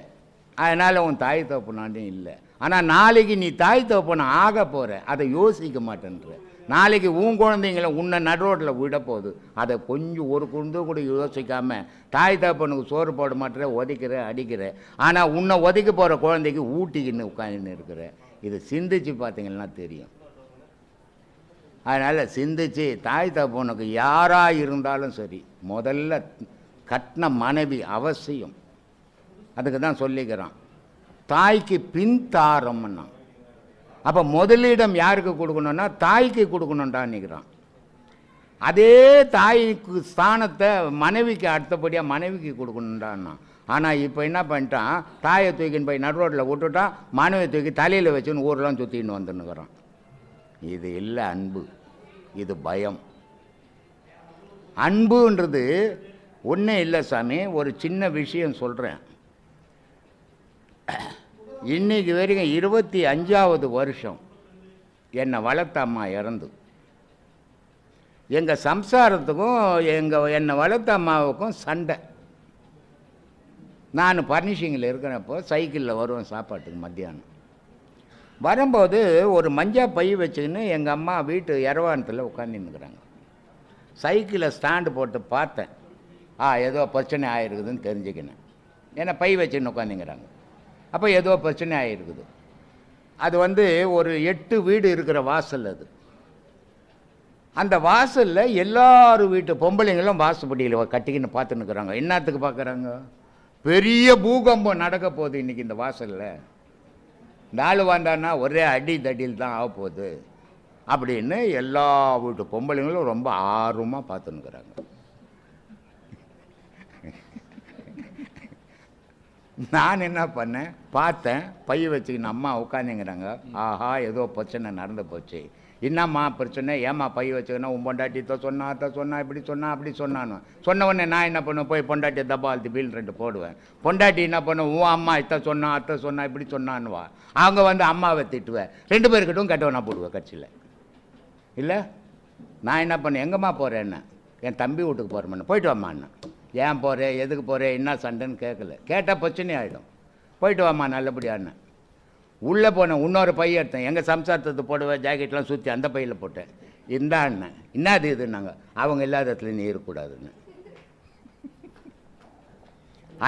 Speaker 2: அதனால் உன் தாய் தகப்பனாண்டியும் இல்லை. ஆனால் நாளைக்கு நீ தாய் தகப்பனை ஆக போகிற, அதை யோசிக்க மாட்டேன்ற. நாளைக்கு உன் குழந்தைங்கள உன்னை நடுரோட்டில் விட போகுது, அதை கொஞ்சம் ஒரு குழந்தை கூட யோசிக்காமல் தாய் தகப்பனுக்கு சோறு போட மாட்டேற, உதைக்கிற, அடிக்கிற. ஆனால் உன்னை ஒதைக்க போகிற குழந்தைக்கு ஊட்டிக்கின்னு உட்காந்துன்னு இருக்கிற. இதை சிந்திச்சு பார்த்தீங்கன்னா தெரியும். அதனால் சிந்திச்சு தாய் தகப்பனுக்கு யாராக இருந்தாலும் சரி முதல்ல கட்டின மனைவி அவசியம். அதுக்கு தான் சொல்லிக்கிறான் தாய்க்கு பின் தாரம்னா. அப்போ முதலிடம் யாருக்கு கொடுக்கணும்னா தாய்க்கு கொடுக்கணுன்டான்னுக்கிறான். அதே தாய்க்கு ஸ்தானத்தை மனைவிக்கு அடுத்தபடியாக மனைவிக்கு கொடுக்கணுன்டான்னா. ஆனால் இப்போ என்ன பண்ணிட்டான், தாயை தூக்கின்னு போய் நடுரோட்டில் விட்டுட்டான், மனைவியை தூக்கி தலையில் வச்சுன்னு ஊரெலாம் சுற்றின்னு வந்துன்னுக்கிறான். இது இல்லை அன்பு, இது பயம். அன்புன்றது ஒன்றே இல்லை சாமி. ஒரு சின்ன விஷயம் சொல்கிறேன். இன்றைக்கு வரைக்கும் 25வது வருஷம் என்னை வளர்த்த அம்மா இறந்து. எங்கள் சம்சாரத்துக்கும் என்னை வளர்த்த அம்மாவுக்கும் சண்டை. நான் பர்னிஷிங்கில் இருக்கிறப்போ சைக்கிளில் வருவேன் சாப்பாட்டுக்கு. மத்தியானம் வரும்போது ஒரு மஞ்சள் பை வச்சுக்கின்னு எங்கள் அம்மா வீட்டு இரவானத்தில் உட்காந்துன்னுக்குறாங்க. சைக்கிளை ஸ்டாண்டு போட்டு பார்த்தேன். ஏதோ பிரச்சனை ஆகிருக்குதுன்னு தெரிஞ்சுக்கினேன். ஏன்னா பை வச்சுன்னு உட்காந்துங்கிறாங்க. அப்போ ஏதோ பிரச்சனை ஆகிருக்குது. அது ஒரு 8 வீடு இருக்கிற வாசல். அது அந்த வாசலில் எல்லாரும் வீட்டு பொம்பளைங்களும் வாசப்படியில் கட்டிக்கின்னு பார்த்துன்னு இருக்கிறாங்க. என்னத்துக்கு பார்க்குறாங்க? பெரிய பூகம்பம் நடக்க போகுது இன்றைக்கி இந்த வாசலில். இந்த ஆள் வந்தான்னா ஒரே அடி தடியில் தான் ஆக போகுது அப்படின்னு எல்லா வீட்டு பொம்பளைங்களும் ரொம்ப ஆர்வமாக பார்த்துன்னுக்குறாங்க. நான் என்ன பண்ணேன், பார்த்தேன், பைய வச்சுக்கின்னு அம்மா உட்காந்துங்கிறாங்க. ஆஹா, ஏதோ பிரச்சனை நடந்து போச்சு. என்னம்மா பிரச்சனை? ஏம்மா பை வச்சுக்கன்னா உன் பொண்டாட்டி சொன்னா இப்படி சொன்னா அப்படி சொன்னான்னு சொன்ன உடனே நான் என்ன பண்ணுவேன், போய் பொண்டாட்டி தபால் பில் 2 போடுவேன். பொண்டாட்டி என்ன பண்ணுவேன், உன் அம்மா அத்தை சொன்னா இப்படி சொன்னான்னுவா. அவங்க அம்மாவை திட்டுவேன். 2 பேருக்கிட்டும் கெட்டவனா போடுவேன் கட்சியில். இல்லை, நான் என்ன பண்ணேன், எங்கம்மா போகிறேன்னு, என் தம்பி வீட்டுக்கு போகிறேன்னு. போயிட்டு வாம்மா அண்ணா. ஏன் போகிறேன், எதுக்கு போகிறேன், என்ன சண்டைன்னு கேட்கல. கேட்டால் பிரச்சனை ஆகிடும். போயிட்டு வாம்மா நல்லபடியான்னு. உள்ளே போனேன். இன்னொரு பைய எடுத்தேன். எங்கள் சம்சாரத்தை போடுவேன், ஜாக்கெட்லாம் சுற்றி அந்த பையில் போட்டேன். இந்தா அண்ணன் என்னது இதுன்னாங்க. அவங்க இல்லாத இடத்துல நீ இருக்கக்கூடாதுன்னு.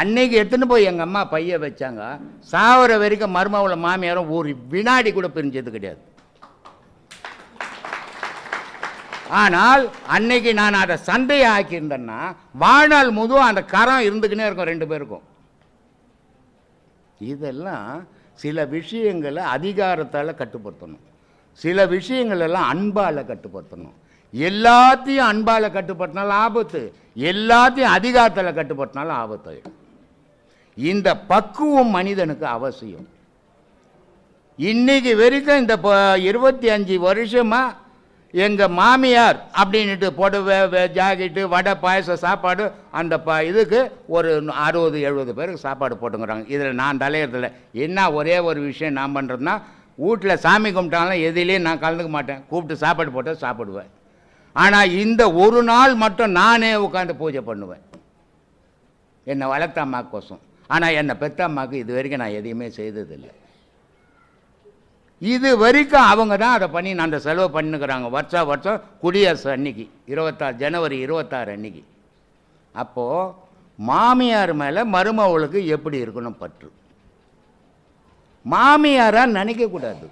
Speaker 2: அன்னைக்கு எடுத்துன்னு போய் எங்கள் அம்மா பைய வச்சாங்க. சாவர வரைக்கும் மருமவுல மாமியாரும் ஒரு வினாடி கூட பிரிஞ்சது கிடையாது. ஆனால் அன்னைக்கு நான் அதை சண்டையை ஆக்கியிருந்தேன்னா வாழ்நாள் முதுவும் அந்த கரம் இருந்துக்கினே இருக்கும் 2 பேருக்கும். இதெல்லாம் சில விஷயங்களை அதிகாரத்தால் கட்டுப்படுத்தணும், சில விஷயங்களெல்லாம் அன்பால் கட்டுப்படுத்தணும். எல்லாத்தையும் அன்பால் கட்டுப்படுத்தினாலும் ஆபத்து, எல்லாத்தையும் அதிகாரத்தில் கட்டுப்படுத்தினாலும் ஆபத்து. இந்த பக்குவம் மனிதனுக்கு அவசியம். இன்னைக்கு வரைக்கும் இந்த 25 வருஷமாக எங்கள் மாமியார் அப்படின்ட்டு புடவை ஜாக்கெட்டு வடை பாயசம் சாப்பாடு அந்த இதுக்கு ஒரு 60-70 பேருக்கு சாப்பாடு போட்டுங்கிறாங்க. இதில் நான் தலையிறதில்ல. என்ன ஒரே ஒரு விஷயம் நான் பண்ணுறதுன்னா, வீட்டில் சாமி கும்பிட்டாலும் எதிலையும் நான் கலந்துக்க மாட்டேன். கூப்பிட்டு சாப்பாடு போட்டால் சாப்பிடுவேன். ஆனால் இந்த ஒரு நாள் மட்டும் நானே உட்காந்து பூஜை பண்ணுவேன், என்னை வளர்த்த அம்மாக்கோசம். ஆனால் என்னை பெற்ற அம்மாவுக்கு இது வரைக்கும் நான் எதையுமே செய்ததில்லை. இது வரைக்கும் அவங்க தான் அதை பண்ணி நான் அந்த செலவு பண்ணிக்கிறாங்க. வருஷம் குடியரசு அன்னைக்கு 26 ஜனவரி 26 அன்னைக்கு. அப்போது மாமியார் மேலே மருமவளுக்கு எப்படி இருக்கணும் பற்று. மாமியாராக நினைக்கக்கூடாது.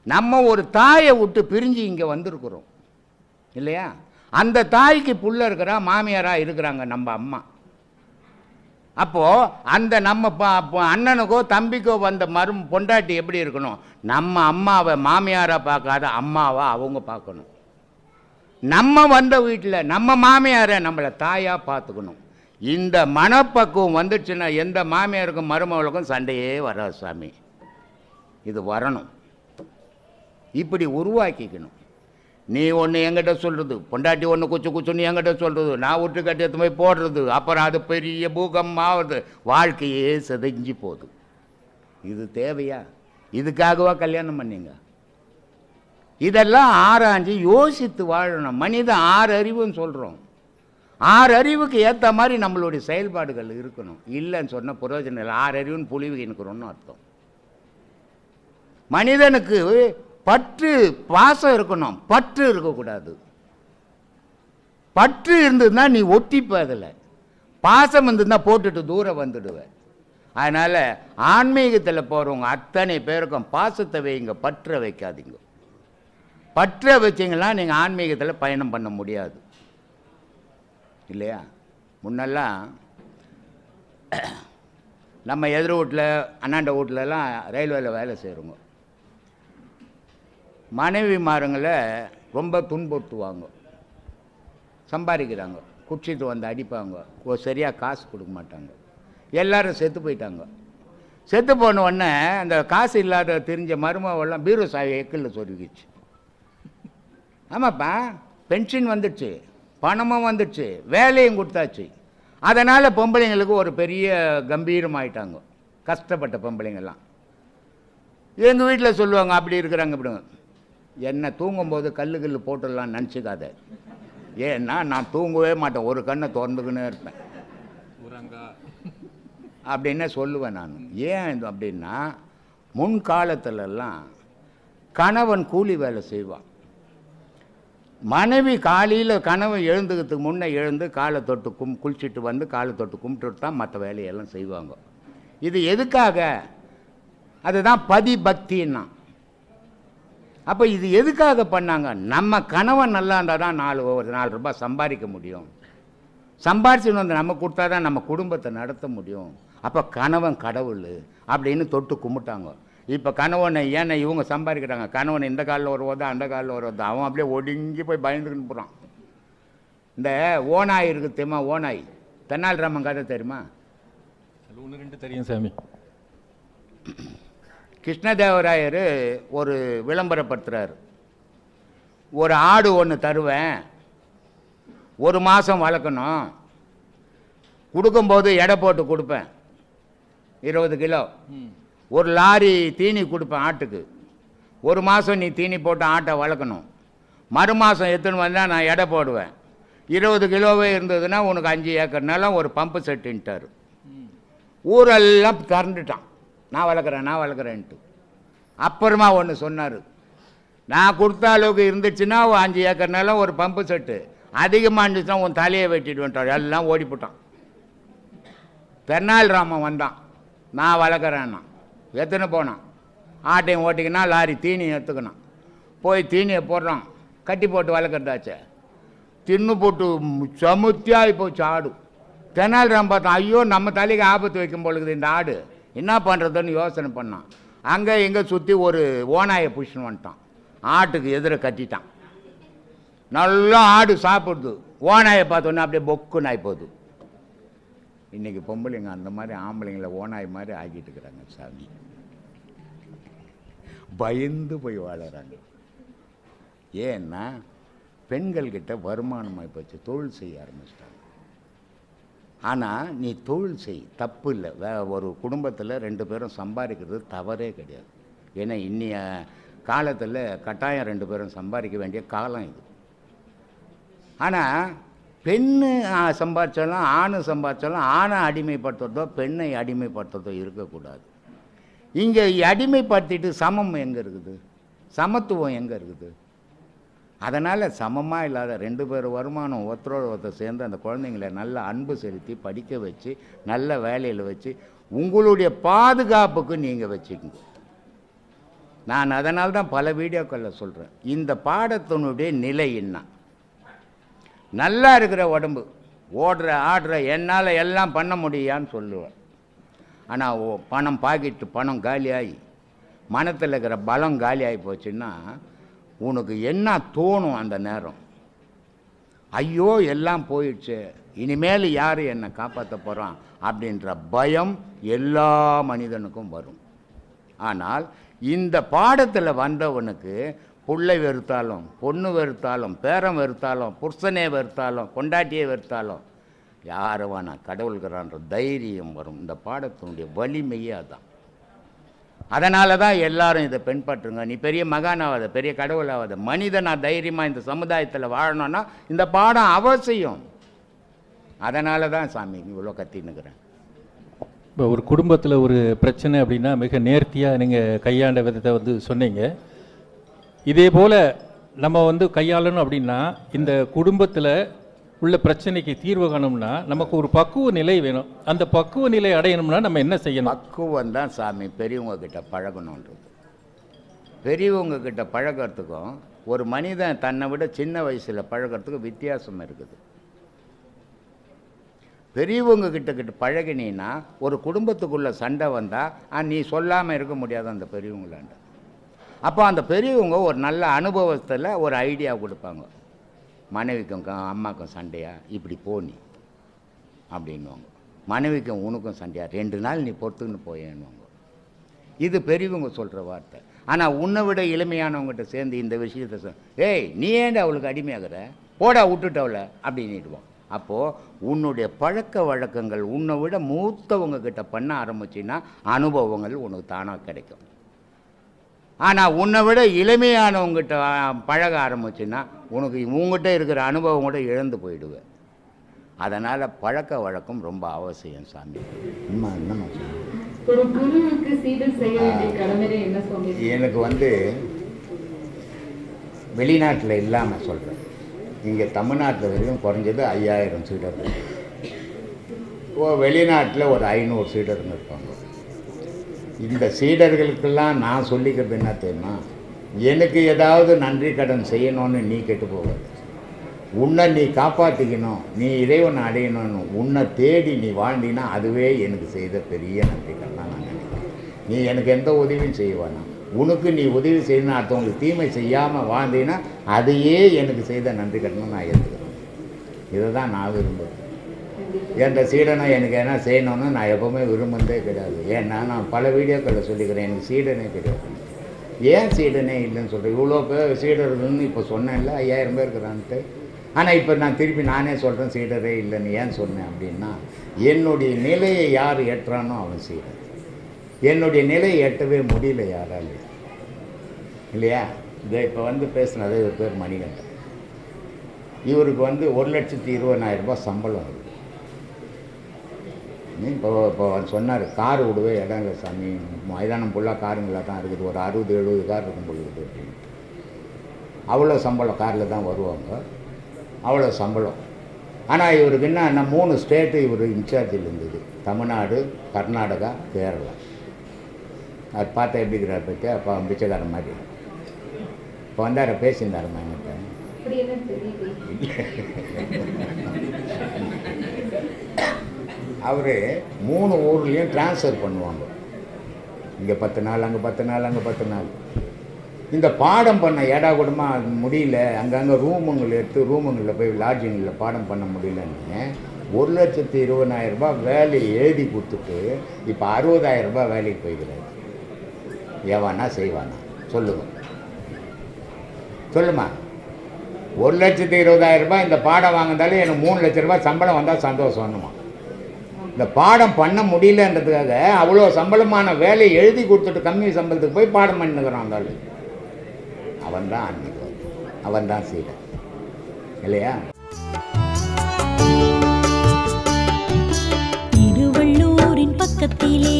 Speaker 2: நம்ம ஒரு தாயை விட்டு பிரிஞ்சு இங்கே வந்திருக்கிறோம் இல்லையா? அந்த தாய்க்கு புள்ள இருக்கிறா, மாமியாராக இருக்கிறாங்க நம்ம அம்மா. அப்போது அந்த நம்ம அண்ணனுக்கோ தம்பிக்கோ வந்த பொண்டாட்டி எப்படி இருக்கணும்? நம்ம அம்மாவை மாமியாராக பார்க்காத அம்மாவை அவங்க பார்க்கணும். நம்ம வந்த வீட்டில் நம்ம மாமியாரை நம்மளை தாயாக பார்த்துக்கணும். இந்த மனப்பக்குவம் வந்துடுச்சுன்னா எந்த மாமியாருக்கும் மருமகளுக்கும் சண்டையே வராது சாமி. இது வரணும், இப்படி உருவாக்கிக்கணும். நீ ஒன்று என்கிட்ட சொல்கிறது, பொண்டாட்டி ஒன்று குச்சுன்னு என்கிட்ட சொல்கிறது, நான் விட்டு கட்டி போய் போடுறது, அப்புறம் அது பெரிய பூகமாகுது, வாழ்க்கையே சிதைஞ்சு போகுது. இது தேவையா? இதுக்காகவா கல்யாணம் பண்ணீங்க? இதெல்லாம் ஆராய்ஞ்சு யோசித்து வாழணும். மனிதன் 6 அறிவுன்னு சொல்கிறோம். 6 அறிவுக்கு ஏற்ற மாதிரி நம்மளுடைய செயல்பாடுகள் இருக்கணும். இல்லைன்னு சொன்ன பிரயோஜனம் இல்லை. 6 அறிவுன்னு புலிவுகிறோன்னு அர்த்தம். மனிதனுக்கு பற்று பாசம் இருக்கணும், பற்று இருக்கக்கூடாது. பற்று இருந்ததுன்னா நீ ஒட்டிப்ப, அதில் பாசம் இருந்ததுன்னா போட்டுட்டு தூரம் வந்துடுவேன். அதனால் ஆன்மீகத்தில் போகிறவங்க அத்தனை பேருக்கும் பாசத்தை வைங்க, பற்ற வைக்காதீங்க. பற்ற வச்சிங்கன்னா நீங்கள் ஆன்மீகத்தில் பயணம் பண்ண முடியாது இல்லையா? முன்னெல்லாம் நம்ம எதிர் வீட்டில் அண்ணாண்ட வீட்டிலலாம் ரயில்வேயில் வேலை செய்கிறோங்க. மனைவிமாருங்களை ரொம்ப துன்புறுத்துவாங்க, சம்பாதிக்கிறாங்க, குடிச்சிட்டு வந்து அடிப்பாங்க, சரியாக காசு கொடுக்க மாட்டாங்க. எல்லோரும் செத்து போயிட்டாங்க. செத்து போன உடனே அந்த காசு இல்லாத தெரிஞ்ச மருமவெல்லாம் பீரோ சாவி எக்கில் சொருகிச்சு. ஆமாப்பா, பென்ஷன் வந்துடுச்சு, பணமும் வந்துடுச்சு, வேலையும் கொடுத்தாச்சு. அதனால் பொம்பளைங்களுக்கு ஒரு பெரிய கம்பீரமாயிட்டாங்க. கஷ்டப்பட்ட பொம்பளைங்கள்லாம் எங்கள் வீட்டில் சொல்லுவாங்க, அப்படி இருக்கிறாங்க அப்படிங்க. என்ன தூங்கும்போது கல்லு போட்டுடலாம் நினச்சிக்காத. ஏன்னா நான் தூங்கவே மாட்டேன், ஒரு கண்ணை திறந்துக்கினே இருப்பேன் அப்படின்னு சொல்லுவேன் நான். ஏன் அப்படின்னா, முன்காலத்திலெல்லாம் கணவன் கூலி வேலை செய்வான். மனைவி காலையில் கனவு எழுந்துக்கிறதுக்கு முன்னே எழுந்து காலை தொட்டு குளிச்சுட்டு வந்து காலை தொட்டு கும்பிட்டுட்டு தான் மற்ற வேலையெல்லாம் செய்வாங்க. இது எதுக்காக? அதுதான் பதி பக்தின்னா. அப்போ இது எதுக்காக பண்ணாங்க? நம்ம கணவன் நல்லா இருந்தால் தான் 4 ரூபாய் சம்பாதிக்க முடியும். சம்பாரிச்சுன்னு வந்து நம்ம கொடுத்தா தான் நம்ம குடும்பத்தை நடத்த முடியும். அப்போ கணவன் கடவுள் அப்படின்னு தொட்டு கும்பிட்டாங்க. இப்போ கணவனை ஏன்னா இவங்க சம்பாதிக்கிறாங்க, கணவன் இந்த காலில் ஒரு ஓதா அந்த காலில் ஒரு ஓதா, அவன் அப்படியே ஒடுங்கி போய் பயந்துக்கின்னு போகிறான். இந்த ஓநாய் இருக்குது தெரியுமா? ஓநாய் தென்னாலிராமன் கதை தெரியுமா?
Speaker 3: 1-2 தெரியும் சாமி.
Speaker 2: கிருஷ்ணதேவராயர் ஒரு விளம்பரப்படுத்துகிறார். ஒரு ஆடு ஒன்று தருவேன், 1 மாதம் வளர்க்கணும், கொடுக்கும்போது எடை போட்டு கொடுப்பேன் 20 கிலோ, 1 லாரி தீனி கொடுப்பேன் ஆட்டுக்கு, 1 மாதம் நீ தீனி போட்டு ஆட்டை வளர்க்கணும், மறு மாதம் எடுத்துன்னு வந்தால் நான் எடை போடுவேன், 20 கிலோவே இருந்ததுன்னா உனக்கு 5 ஏக்கர் நிலம் ஒரு பம்பு செட்டுன்ட்டார். ஊரெல்லாம் திறந்துட்டான், நான் வளர்க்குறேன்ட்டு. அப்புறமா ஒன்று சொன்னார், நான் கொடுத்த அளவுக்கு இருந்துச்சுன்னா 5 ஏக்கர் நிலம் ஒரு பம்பு செட்டு, அதிகமாக இருந்துச்சுன்னா உன் தலையை வெட்டிடுவேன்ட்டார். எல்லாம் ஓடிப்பட்டான். தென்னாலிராமன் வந்தான், நான் வளர்க்குறேன்னா எத்தனை போனான், ஆட்டையும் ஓட்டிக்கினா லாரி தீனி எடுத்துக்கணும், போய் தீனியை போடுறான், கட்டி போட்டு வளர்க்குறதாச்சே, தின்னு போட்டு சமுத்தியாகி போச்சு ஆடு. தெனாலிராமன் பார்த்தான், ஐயோ நம்ம தலைக்கு ஆபத்து வைக்கும் பொழுது இந்த ஆடு என்ன பண்ணுறதுன்னு யோசனை பண்ணான். அங்கே எங்கே சுற்றி ஒரு ஓநாயை புஷ்னு வந்துட்டான், ஆட்டுக்கு எதிர கட்டிட்டான். நல்லா ஆடு சாப்பிடுது, ஓநாயை பார்த்தோன்னே அப்படியே பொக்கு நாய் போகுது. இன்றைக்கி பொம்பளைங்க அந்த மாதிரி ஆம்பளைங்களை ஓநாய் மாதிரி ஆக்கிட்டு இருக்கிறாங்க சாமி. பயந்து போய் வாழறாங்க. ஏன்னா பெண்கள்கிட்ட வருமானமாக போச்சு, தொழில் செய்ய ஆரம்பிச்சிட்டாங்க. ஆனால் நீ தொழில் செய், தப்பு இல்லை. ஒரு குடும்பத்தில் 2 பேரும் சம்பாதிக்கிறது தவறே கிடையாது. ஏன்னா இன்னைய காலத்தில் கட்டாயம் 2 பேரும் சம்பாதிக்க வேண்டிய காலம் இது. ஆனால் பெண்ணு சம்பாதிச்சாலும் ஆணு சம்பாதிச்சாலும் ஆணை அடிமைப்படுத்துறதோ பெண்ணை அடிமைப்படுத்துறதோ இருக்கக்கூடாது. இங்கே அடிமைப்படுத்திட்டு சமம் எங்கே இருக்குது, சமத்துவம் எங்கே இருக்குது? அதனால் சமமாக இல்லாத 2 பேர் வருமானம் ஒருத்தரோட ஒருத்தர் சேர்ந்து அந்த குழந்தைங்களை நல்ல அன்பு செலுத்தி படிக்க வச்சு நல்ல வேலையில் வச்சு உங்களுடைய பாதுகாப்புக்கு நீங்கள் வச்சுக்கோங்க. நான் அதனால தான் பல வீடியோக்களில் சொல்கிறேன், இந்த பாடத்தினுடைய நிலை என்ன. நல்லா இருக்கிற உடம்பு, ஓடுற ஆடுற, என்னால் எல்லாம் பண்ண முடியான்னு சொல்லுவேன். ஆனால் பணம் பாக்கெட்டு பணம் காலியாகி மனத்தில் இருக்கிற பலம் காலியாகி போச்சுன்னா உனக்கு என்ன தோணும் அந்த நேரம்? ஐயோ எல்லாம் போயிடுச்சு, இனிமேல் யார் என்னை காப்பாற்ற போகிறான் அப்படின்ற பயம் எல்லா மனிதனுக்கும் வரும். ஆனால் இந்த பாடத்தில் வந்தவனுக்கு புள்ளை வெறுத்தாலும் பொண்ணு வெறுத்தாலும் பேரம் வெறுத்தாலும் புருஷனே வெறுத்தாலும் பொண்டாட்டியே வெறுத்தாலும் யாரை வேணா கடவுள்கிறான்ற தைரியம் வரும். இந்த பாடத்தினுடைய வலிமையே அதுதான். அதனால தான் எல்லாரும் இதை பின்பற்றுங்க. நீ பெரிய மகானாவாத, பெரிய கடவுளாவாத, மனிதனா தைரியமாக இந்த சமுதாயத்தில் வாழணும்னா இந்த பாடம் அவசியம். அதனால தான் சாமி இவ்வளோ கத்தின்னுக்கிறேன்.
Speaker 3: இப்போ ஒரு குடும்பத்தில் ஒரு பிரச்சனை அப்படின்னா மிக நேர்த்தியாக நீங்கள் கையாண்ட விதத்தை சொன்னீங்க. இதே போல் நம்ம கையாளணும் அப்படின்னா இந்த குடும்பத்தில் உள்ள பிரச்சனைக்கு தீர்வு காணணும்னா நமக்கு ஒரு பக்குவ நிலை வேணும். அந்த பக்குவ நிலை அடையணும்னா நம்ம என்ன செய்யணும்?
Speaker 2: பக்குவம் தான் சாமி பெரியவங்க கிட்ட பழகணுன்றது. பெரியவங்க கிட்ட பழகிறதுக்கும் ஒரு மனிதன் தன்னை விட சின்ன வயசில் பழகிறதுக்கு வித்தியாசம் இருக்குது. பெரியவங்க கிட்ட பழகினீன்னா ஒரு குடும்பத்துக்குள்ளே சண்டை வந்தால் நீ சொல்லாமல் இருக்க முடியாது அந்த பெரியவங்களாண்ட. அப்போ அந்த பெரியவங்க ஒரு நல்ல அனுபவத்தில் ஒரு ஐடியா கொடுப்பாங்க. மனைவிக்கும் அம்மாக்கும் சண்டையா, இப்படி போனி அப்படின்வாங்க. மனைவிக்கும் உனக்கும் சண்டையா, 2 நாள் நீ பொறுத்துன்னு போயேன்னுவாங்க. இது பெரியவங்க சொல்கிற வார்த்தை. ஆனால் உன்னை விட இளமையானவங்ககிட்ட சேர்ந்து இந்த விஷயத்தை ஏய் நீ ஏன்டா அவளுக்கு அடிமையாகிற, போடா விட்டுட்டவள அப்படின்னுடுவான். அப்போது உன்னுடைய பழக்க வழக்கங்கள் உன்னை விட மூத்தவங்க கிட்ட பண்ண ஆரம்பிச்சின்னா அனுபவங்கள் உனக்கு தானாக கிடைக்கும். ஆனால் உன்னை விட இளமையானவங்ககிட்ட பழக ஆரம்பிச்சுன்னா உனக்கு உங்ககிட்ட இருக்கிற அனுபவம் கூட இழந்து போயிடுவேன். அதனால் பழக்க வழக்கம் ரொம்ப அவசியம் சாமி. எனக்கு வெளிநாட்டில் இல்லாமல் சொல்கிறேன். இங்கே தமிழ்நாட்டில் வரைக்கும் குறைஞ்சது 5000 சீடர்கள், வெளிநாட்டில் ஒரு 500 சீடர்கள் இருப்பாங்க. இந்த சீடர்களுக்கெல்லாம் நான் சொல்லிக்கிறது என்ன தெரியுமா, எனக்கு ஏதாவது நன்றி கடன் செய்யணும்னு நீ கெட்டு போகாது. உன்னை நீ காப்பாற்றிக்கணும், நீ இறைவனை அடையணும்னு உன்னை தேடி நீ வாழ்ந்தினா அதுவே எனக்கு செய்த பெரிய நன்றி கடன் நான் நினைக்கிறேன். நீ எனக்கு எந்த உதவியும் செய்வானா, உனக்கு நீ உதவி செய்யணும், அடுத்தவங்களுக்கு தீமை செய்யாமல் வாழ்ந்தீங்கன்னா அதையே எனக்கு செய்த நன்றி கட்டணும் நான் ஏற்றுக்கிறேன். இதை தான் நான் விரும்புகிறேன். என்ற சீடனை எனக்கு என்ன செய்யணும்னு நான் எப்போவுமே விரும்புறதே கிடையாது. ஏன்னா நான் பல வீடியோக்களில் சொல்லிக்கிறேன், எனக்கு சீடனே கிடையாது. ஏன் சீடனே இல்லைன்னு சொல்கிறேன்? இவ்வளோ பேர் சீடர்கள்னு இப்போ சொன்னேன்ல, 5000 பேர் இருக்கிறான்ட்டு. ஆனால் இப்போ நான் திருப்பி நானே சொல்கிறேன் சீடரே இல்லைன்னு. ஏன் சொன்னேன் அப்படின்னா, என்னுடைய நிலையை யார் ஏற்றானோ அவன் சீடன். என்னுடைய நிலையை எட்டவே முடியல யாரால், இல்லையா? இதை இப்போ வந்து பேசுனது ஒரு பேர் மணிகண்டன். இவருக்கு வந்து 1,20,000 ரூபாய் சம்பளம் வருது. இப்போ சொன்னார், கார் விடுவே இடம் இல்லை சாமி, மைதானம் ஃபுல்லாக காருங்களாக தான் இருக்குது, ஒரு 60-70 கார் இருக்கும் பொழுது அப்படின்னு. அவ்வளோ சம்பளம், காரில் தான் வருவாங்க, அவ்வளோ சம்பளம். ஆனால் இவருக்கு என்ன 3 ஸ்டேட்டு இவர் இன்சார்ஜில் இருந்தது, தமிழ்நாடு, கர்நாடகா, கேரளா. அது பார்த்தா எப்படி இருக்கிறார் பற்றி, அப்போ பிச்சைக்காரன் மாதிரி. இப்போ வந்தார பேசியிருந்தாருமா என்கிட்ட. அவர் 3 ஊர்லேயும் டிரான்ஸ்ஃபர் பண்ணுவாங்க. இங்கே 10 நாள், அங்கே 10 நாள், அங்கே 10 நாள். இந்த பாடம் பண்ண ஏடா கூடமாக முடியல, அங்கங்கே ரூமுங்களை எடுத்து ரூமுங்களில் போய் லாட்ஜிங்கில் பாடம் பண்ண முடியலன்னு 1,20,000 ரூபாய் வேலையை எழுதி கொடுத்துட்டு இப்போ 60,000 ரூபாய் வேலைக்கு போய்கிறாரு. எவனா செய்வானா சொல்லுங்க, சொல்லுமா? 1,20,000 ரூபாய் இந்த பாடம் வாங்கினாலே எனக்கு 3 லட்ச ரூபாய் சம்பளம் வந்தால் சந்தோஷம்னுமா? இந்த பாடம் பண்ண முடியலன்றதுக்காக அவ்வளோ சம்பளமான வேலையை எழுதி கொடுத்துட்டு கம்மி சம்பளத்துக்கு போய் பாடம் பண்ணிக்கிறான். இருந்தாலும் அவன் தான் அன்னைக்கு, அவன் தான் சீடன், இல்லையா?
Speaker 4: திருவள்ளூரின் பக்கத்திலே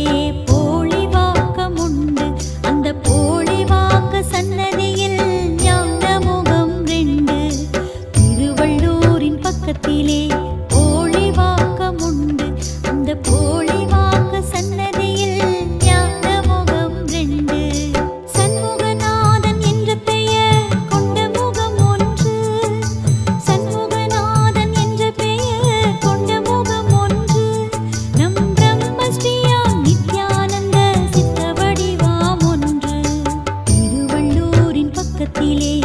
Speaker 4: போலிவாக்கம் உண்டு, அந்த போலிவாக்க சன்னதியில் ஞானமுகம் 2. திருவள்ளூரின் பக்கத்திலே போலிவாக்கம் உண்டு, அந்த போலிவாக்க சன்னதியில் ஞானமுகம் 2. சண்முகநாதன் என்ற பெயர் கொண்ட முகம் ஒன்று, சண்முகநாதன் என்ற பெயர் கொண்ட முகம் ஒன்று. நம் பிரம்மஸ்ரீயா நித்யானந்த சித்த வடிவாம் ஒன்று. திருவள்ளூரின் பக்கத்திலே